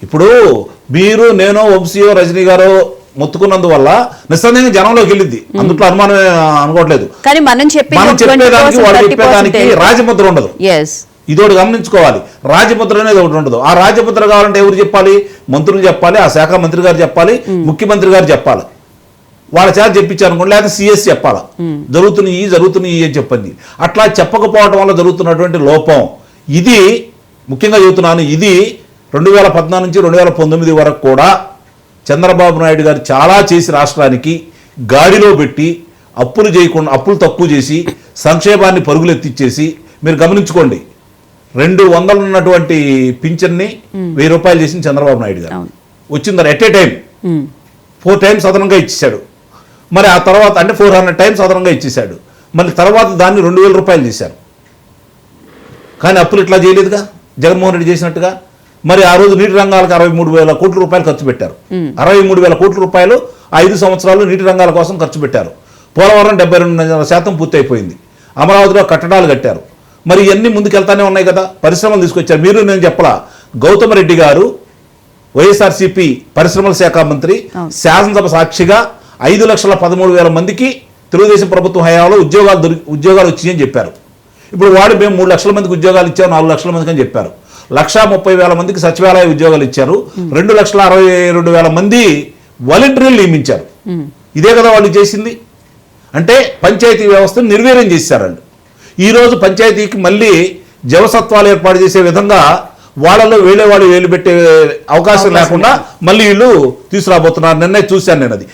ఇప్పుడు మీరు నేను వంశీయో రజనీ గారు మొత్తుకున్నందువల్ల నిస్సందేహంగా జనంలోకి వెళ్ళింది, అందుట్లో అనుమానం అనుకోవట్లేదు. కానీ మనం చెప్పేదానికి వాళ్ళు చెప్పేదానికి రాజముద్ర ఉండదు. ఇదోటి గమనించుకోవాలి, రాజముద్ర అనేది ఒకటి ఉండదు. ఆ రాజముద్ర కావాలంటే ఎవరు చెప్పాలి? మంత్రులు చెప్పాలి, ఆ శాఖ మంత్రి గారు చెప్పాలి, ముఖ్యమంత్రి గారు చెప్పాలి. వాళ్ళ చేత చెప్పించారు అనుకోండి, లేకపోతే సిఎస్ చెప్పాలి జరుగుతున్నాయి అని చెప్పండి. అట్లా చెప్పకపోవడం వల్ల జరుగుతున్నటువంటి లోపం ఇది. ముఖ్యంగా చెబుతున్నాను, ఇది 2014 నుంచి 2019 వరకు కూడా చంద్రబాబు నాయుడు గారు చాలా చేసి రాష్ట్రానికి గాడిలో పెట్టి అప్పులు చేయకుండా, అప్పులు తక్కువ చేసి సంక్షేమాన్ని పరుగులెత్తిచ్చేసి, మీరు గమనించుకోండి 200 ఉన్నటువంటి పింఛన్ని 1000 రూపాయలు చేసింది చంద్రబాబు నాయుడు గారు. వచ్చింది ఎట్ ఏ టైం 4 టైమ్స్ అదనంగా ఇచ్చేశాడు. మరి ఆ తర్వాత అంటే 400 టైమ్స్ అదనంగా ఇచ్చేశాడు. మళ్ళీ తర్వాత దాన్ని 2000 రూపాయలు చేశారు. కానీ అప్పులు ఇట్లా చేయలేదుగా జగన్మోహన్ రెడ్డి చేసినట్టుగా. మరి ఆ రోజు నీటి రంగాలకు 63,000 కోట్ల రూపాయలు ఖర్చు పెట్టారు. 63,000 కోట్ల రూపాయలు 5 సంవత్సరాలు నీటి రంగాల కోసం ఖర్చు పెట్టారు. పోలవరం 72% పూర్తయిపోయింది. అమరావతిలో కట్టడాలు కట్టారు. మరి ఇవన్నీ ముందుకెళ్తానే ఉన్నాయి కదా. పరిశ్రమలు తీసుకొచ్చారు. మీరు నేను చెప్పలా, గౌతమ్ రెడ్డి గారు వైఎస్ఆర్సీపీ పరిశ్రమల శాఖ మంత్రి శాసనసభ సాక్షిగా 5,13,000 మందికి తెలుగుదేశం ప్రభుత్వం హయాంలో ఉద్యోగాలు వచ్చాయని చెప్పారు. ఇప్పుడు వాడు మేము 3 లక్షల మందికి ఉద్యోగాలు ఇచ్చాము, 4 లక్షల మందికి అని చెప్పారు. 1,30,000 మందికి సచివాలయ ఉద్యోగాలు ఇచ్చారు. 2,62,000 మంది వాలంటీర్లు నియమించారు. ఇదే కదా వాళ్ళు చేసింది. అంటే పంచాయతీ వ్యవస్థను నిర్వీర్యం చేశారు వాళ్ళు. ఈరోజు పంచాయతీకి మళ్ళీ జవసత్వాలు ఏర్పాటు చేసే విధంగా వాళ్ళలో వేలు పెట్టే అవకాశం లేకుండా మళ్ళీ వీళ్ళు తీసుకురాబోతున్నారు. నిన్నే చూశాను నేను అది.